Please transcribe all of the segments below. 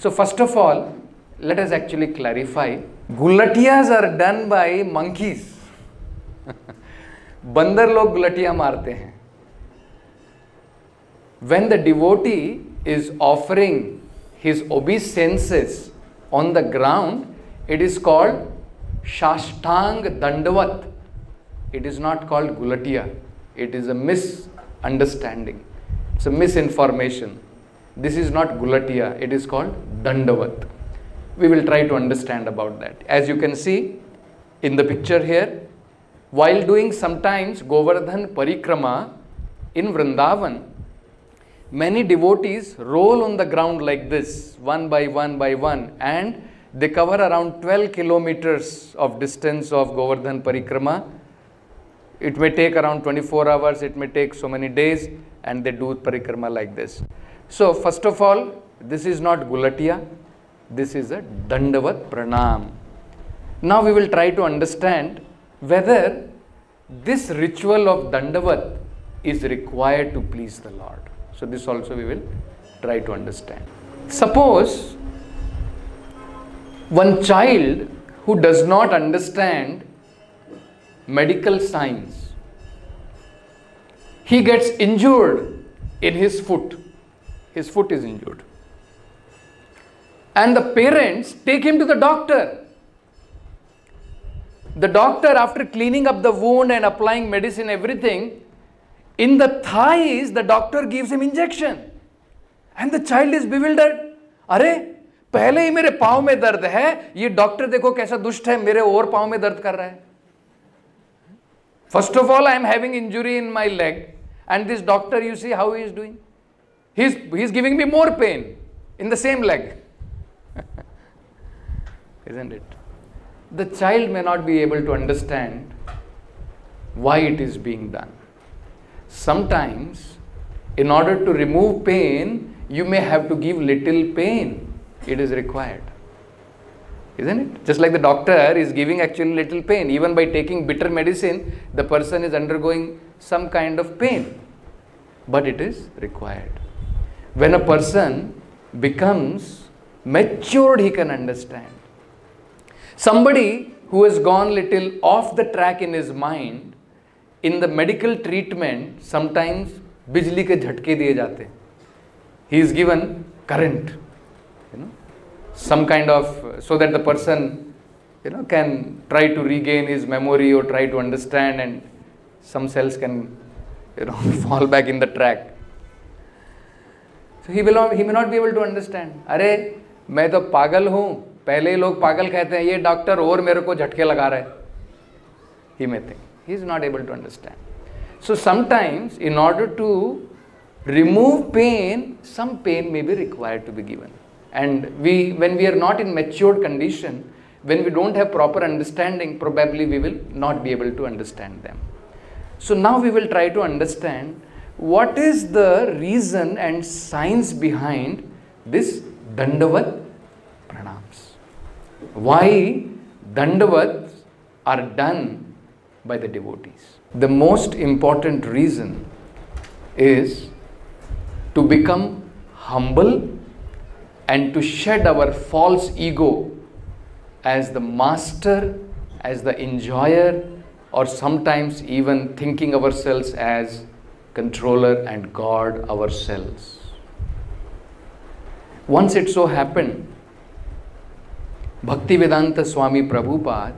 So first of all, let us actually clarify. Gulatiyas are done by monkeys. बंदर लोग गुलटिया मारते हैं. When the devotee is offering his obeisances on the ground, it is called Shashtang Dandavat. It is not called gulatiya. It is a misunderstanding. It's a misinformation. This is not gulatiya. It is called Dandavat. We will try to understand about that. As you can see in the picture here, while doing sometimes Govardhan Parikrama in Vrindavan, many devotees roll on the ground like this, one by one, and they cover around 12 kilometers of distance of Govardhan Parikrama. It may take around 24 hours, it may take so many days, and they do Parikrama like this. So, first of all, this is not Gulatiya, this is a Dandavat Pranam. Now we will try to understand whether this ritual of Dandavat is required to please the Lord. So this also we will try to understand. Suppose one child who does not understand medical science, he gets injured in his foot is injured, and the parents take him to the doctor. The doctor, after cleaning up the wound and applying medicine, everything, in the thighs, the doctor gives him injection. And the child is bewildered. अरे पहले ही मेरे पाँव में दर्द है, ये doctor देखो कैसा दुष्ट है, मेरे और पाँव में दर्द कर रहा है. First of all, I am having injury in my leg, and this doctor, you see how he is doing. He's giving me more pain in the same leg. Isn't it? The child may not be able to understand why it is being done. Sometimes, in order to remove pain, you may have to give little pain. It is required. Isn't it? Just like the doctor is giving actually little pain. Even by taking bitter medicine, the person is undergoing some kind of pain. But it is required. When a person becomes matured, he can understand. Somebody who has gone little off the track in his mind, in the medical treatment, sometimes बिजली के झटके दिए जाते हैं. He is given current, some kind of, so that the person, can try to regain his memory or try to understand, and some cells can, fall back in the track. So he may not be able to understand. अरे मैं तो पागल हूँ. पहले ही लोग पागल कहते हैं, ये डॉक्टर और मेरे को झटके लगा रहा है. He may think. He is not able to understand. So sometimes, in order to remove pain, some pain may be required to be given. And when we are not in matured condition, when we don't have proper understanding, probably we will not be able to understand them. So now we will try to understand what is the reason and science behind this Dandavat Pranams. Why Dandavats are done by the devotees. The most important reason is to become humble and to shed our false ego as the master, as the enjoyer, or sometimes even thinking ourselves as controller and God ourselves. Once it so happened, Bhaktivedanta Swami Prabhupada,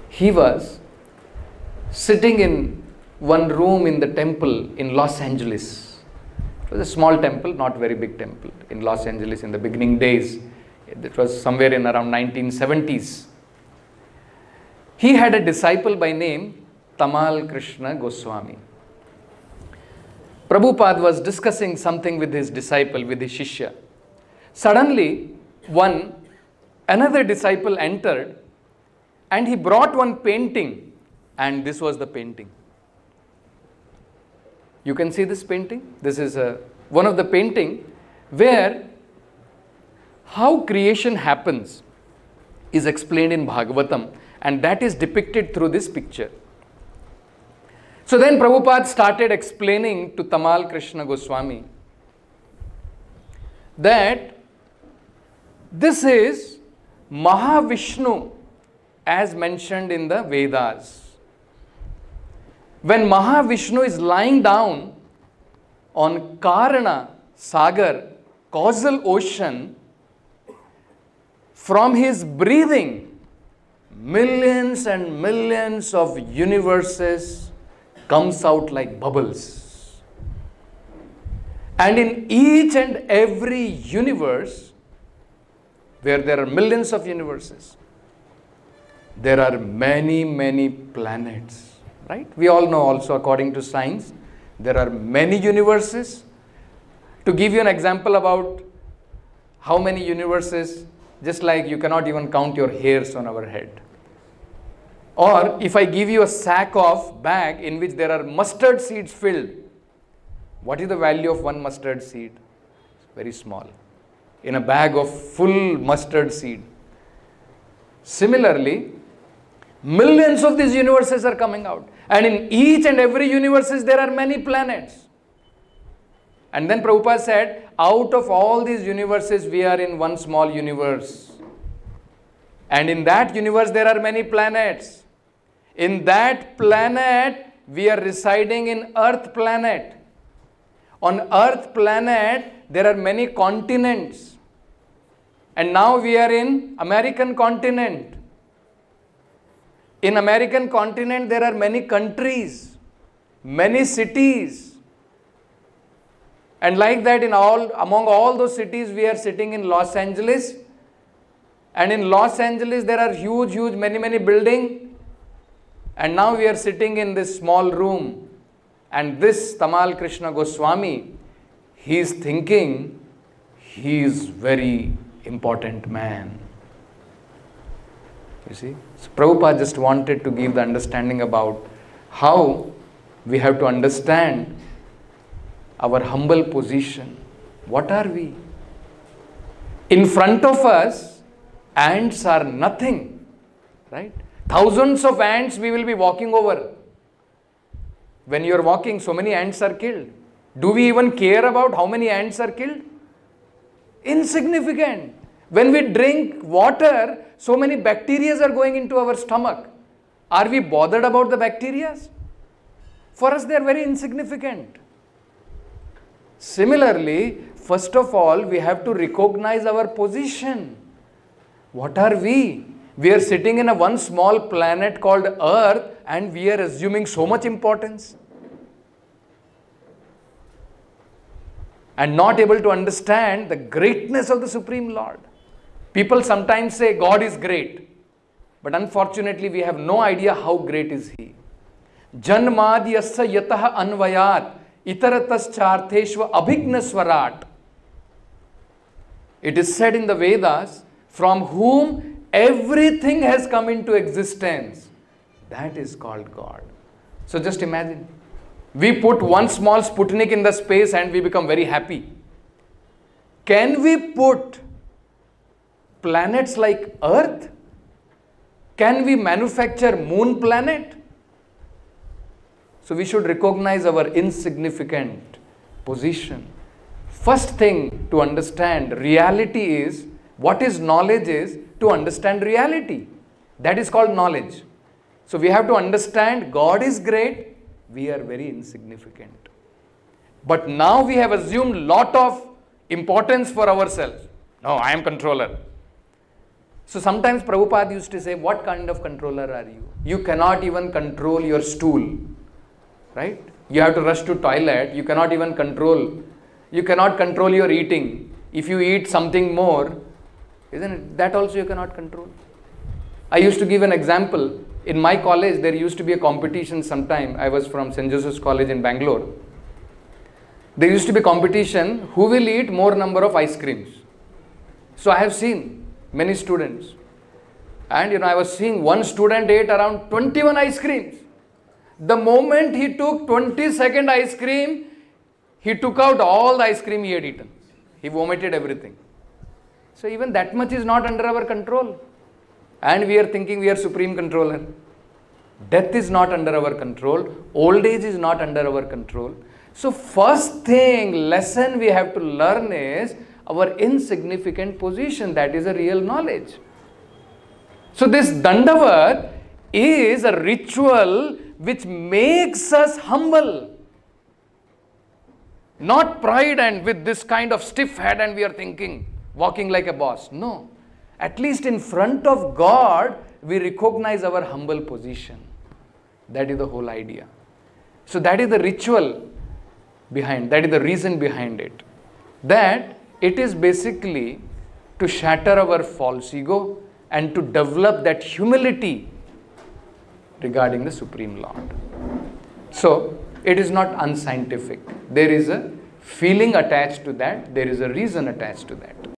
he was sitting in one room in the temple in Los Angeles. It was a small temple, not very big temple in Los Angeles in the beginning days. It was somewhere in around 1970s. He had a disciple by name Tamal Krishna Goswami. Prabhupada was discussing something with his disciple, with his Shishya. Suddenly, another disciple entered and he brought one painting, and this was the painting. You can see this painting. This is one of the painting where how creation happens is explained in Bhagavatam, and that is depicted through this picture. So then Prabhupada started explaining to Tamal Krishna Goswami that This is Mahavishnu as mentioned in the Vedas. When Mahavishnu is lying down on Karana Sagar, causal ocean, from his breathing, millions and millions of universes comes out like bubbles. And in each and every universe, where there are millions of universes, there are many, many planets, right? We all know also, according to science, there are many universes. To give you an example about how many universes, just like you cannot even count your hairs on our head. Or if I give you a sack of bag in which there are mustard seeds filled, what is the value of one mustard seed? Very small. In a bag of full mustard seed. Similarly, millions of these universes are coming out. And in each and every universes there are many planets. And then Prabhupada said, out of all these universes, we are in one small universe. And in that universe, there are many planets. In that planet, we are residing in Earth planet. On Earth planet, there are many continents. And now we are in American continent. In American continent, there are many countries, many cities. And like that, among all those cities, we are sitting in Los Angeles. And in Los Angeles, there are huge, many buildings. And now we are sitting in this small room. And this Tamal Krishna Goswami, he is thinking he is very important man. You see? So Prabhupada just wanted to give the understanding about how we have to understand our humble position. What are we? In front of us, ants are nothing, right? Thousands of ants we will be walking over. When you are walking, so many ants are killed. Do we even care about how many ants are killed? Insignificant. When we drink water, so many bacteria are going into our stomach. Are we bothered about the bacteria? For us, they are very insignificant. Similarly, first of all, we have to recognize our position. What are we? We are sitting in a one small planet called Earth and we are assuming so much importance. And not able to understand the greatness of the Supreme Lord. People sometimes say God is great. But unfortunately, we have no idea how great is He. Janmadhyasya yataha anvayat itarataschartheshva abhigna swarat. It is said in the Vedas, from whom everything has come into existence. That is called God. So just imagine. We put one small Sputnik in the space and we become very happy. Can we put planets like Earth? Can we manufacture moon planet? So we should recognize our insignificant position. First thing to understand reality is, what is knowledge is to understand reality. That is called knowledge. So we have to understand God is great, we are very insignificant. But now we have assumed lot of importance for ourselves. No, I am controller. So sometimes Prabhupada used to say, what kind of controller are you? You cannot even control your stool, right? You have to rush to toilet, you cannot even control, you cannot control your eating. If you eat something more, isn't it? That also you cannot control. I used to give an example. In my college, there used to be a competition sometime. I was from St. Joseph's College in Bangalore. There used to be a competition, who will eat more number of ice creams. So I have seen many students. And I was seeing one student ate around 21 ice creams. The moment he took 22nd ice cream, he took out all the ice cream he had eaten. He vomited everything. So even that much is not under our control. And we are thinking we are supreme controller. Death is not under our control. Old age is not under our control. So first thing, lesson we have to learn is, our insignificant position. That is a real knowledge. So this Dandavat is a ritual which makes us humble. Not pride and with this kind of stiff head and we are thinking, walking like a boss. No. At least in front of God, we recognize our humble position. That is the whole idea. So that is the ritual behind, that is the reason behind it. That it is basically to shatter our false ego and to develop that humility regarding the Supreme Lord. So, it is not unscientific. There is a feeling attached to that. There is a reason attached to that.